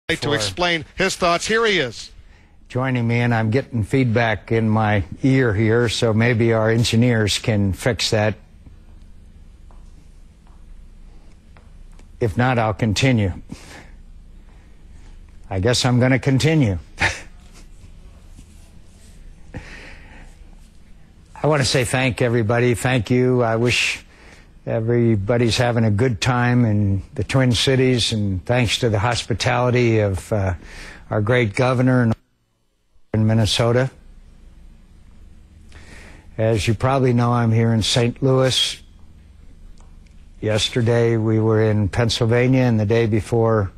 To explain his thoughts. Here he is. Joining me, and I'm getting feedback in my ear here, so maybe our engineers can fix that. If not, I'll continue. I guess I'm going to continue. I want to say thank everybody. Thank you. I wish everybody's having a good time in the Twin Cities, and thanks to the hospitality of our great governor in Minnesota. As you probably know, I'm here in St. Louis. Yesterday we were in Pennsylvania, and the day before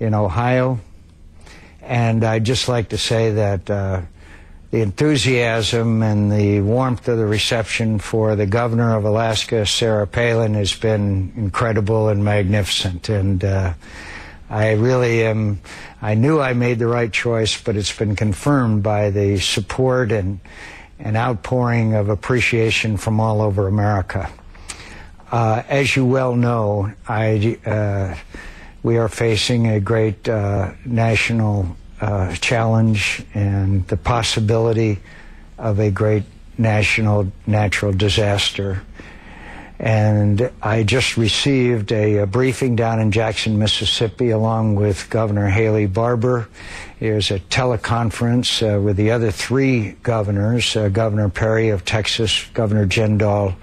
in Ohio. And I'd just like to say that the enthusiasm and the warmth of the reception for the governor of Alaska, Sarah Palin, has been incredible and magnificent. And I really am, I knew I made the right choice, but it's been confirmed by the support and outpouring of appreciation from all over America. As you well know, we are facing a great national challenge and the possibility of a great national natural disaster. And I just received a briefing down in Jackson, Mississippi, along with Governor Haley Barbour. There's a teleconference with the other three governors, Governor Perry of Texas, Governor Jindal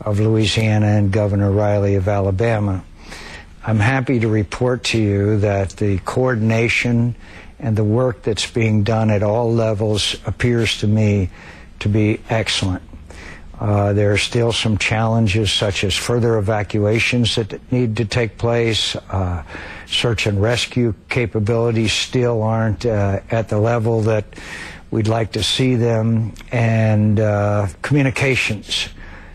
of Louisiana, and Governor Riley of Alabama. I'm happy to report to you that the coordination and the work that's being done at all levels appears to me to be excellent. There are still some challenges, such as further evacuations that need to take place. Search and rescue capabilities still aren't at the level that we'd like to see them, and communications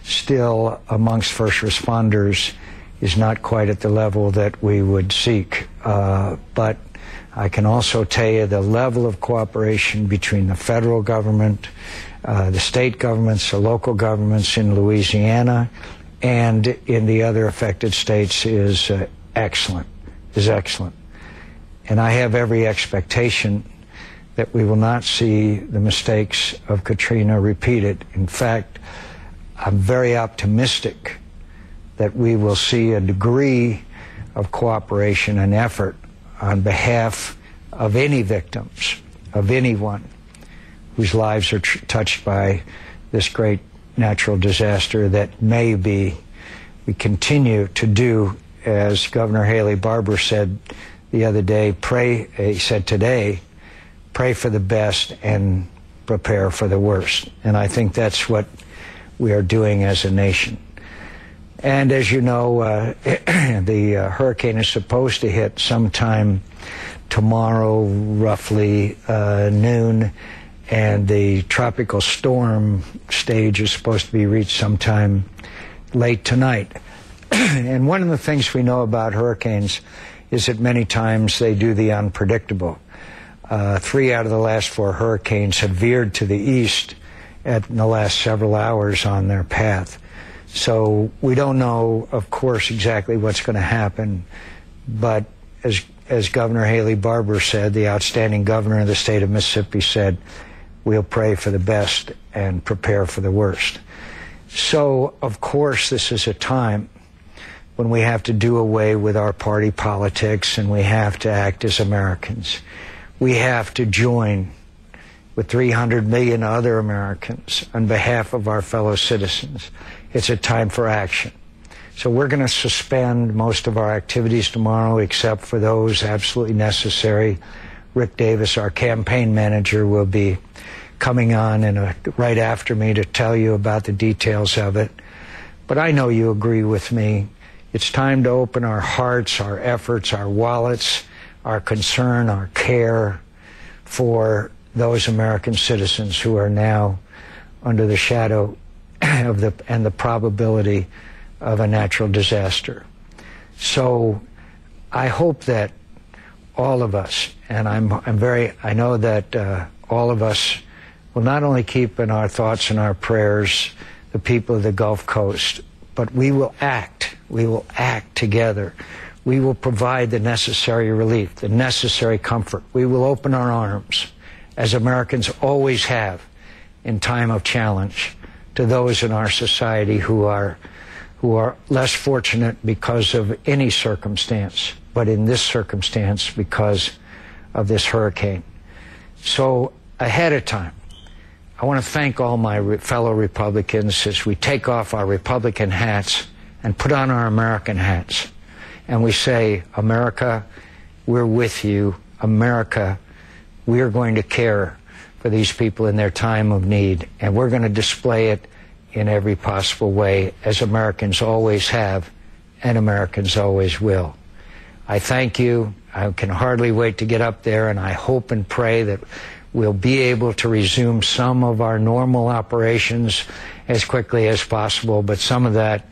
still amongst first responders is not quite at the level that we would seek. But I can also tell you the level of cooperation between the federal government, the state governments, the local governments in Louisiana, and in the other affected states is excellent. And I have every expectation that we will not see the mistakes of Katrina repeated. In fact, I'm very optimistic that we will see a degree of cooperation and effort on behalf of any victims, of anyone whose lives are touched by this great natural disaster, that maybe we continue to do, as Governor Haley Barbour said the other day, he said today, pray for the best and prepare for the worst. And I think that's what we are doing as a nation. And as you know, the hurricane is supposed to hit sometime tomorrow, roughly noon, and the tropical storm stage is supposed to be reached sometime late tonight. And one of the things we know about hurricanes is that many times they do the unpredictable. 3 out of the last 4 hurricanes have veered to the east in the last several hours on their path. So we don't know, of course, exactly what's going to happen, but as Governor Haley Barbour said, the outstanding governor of the state of Mississippi said, we'll pray for the best and prepare for the worst. So, of course, this is a time when we have to do away with our party politics, and we have to act as Americans. We have to join with 300 million other Americans on behalf of our fellow citizens. It's a time for action. So we're going to suspend most of our activities tomorrow, except for those absolutely necessary. Rick Davis, our campaign manager, will be coming on right after me to tell you about the details of it. But I know you agree with me. It's time to open our hearts, our efforts, our wallets, our concern, our care for those American citizens who are now under the shadow of the probability of a natural disaster. So I hope that all of us, and I know that all of us will not only keep in our thoughts and our prayers the people of the Gulf Coast, but we will act together We will provide the necessary relief, the necessary comfort. We will open our arms, as Americans always have in time of challenge, to those in our society who are less fortunate because of any circumstance, but in this circumstance because of this hurricane. So ahead of time, I want to thank all my fellow Republicans as we take off our Republican hats and put on our American hats. And we say, America, we're with you. America, we are going to care for these people in their time of need. And we're going to display it in every possible way, as Americans always have and Americans always will. I thank you. I can hardly wait to get up there, and I hope and pray that we'll be able to resume some of our normal operations as quickly as possible, but some of that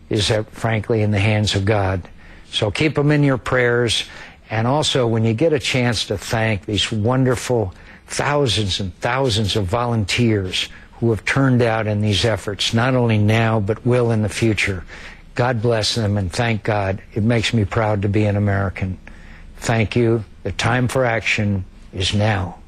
is, frankly, in the hands of God. So keep them in your prayers, and also when you get a chance to thank these wonderful thousands and thousands of volunteers who have turned out in these efforts, not only now, but will in the future. God bless them, and thank God. It makes me proud to be an American. Thank you. The time for action is now.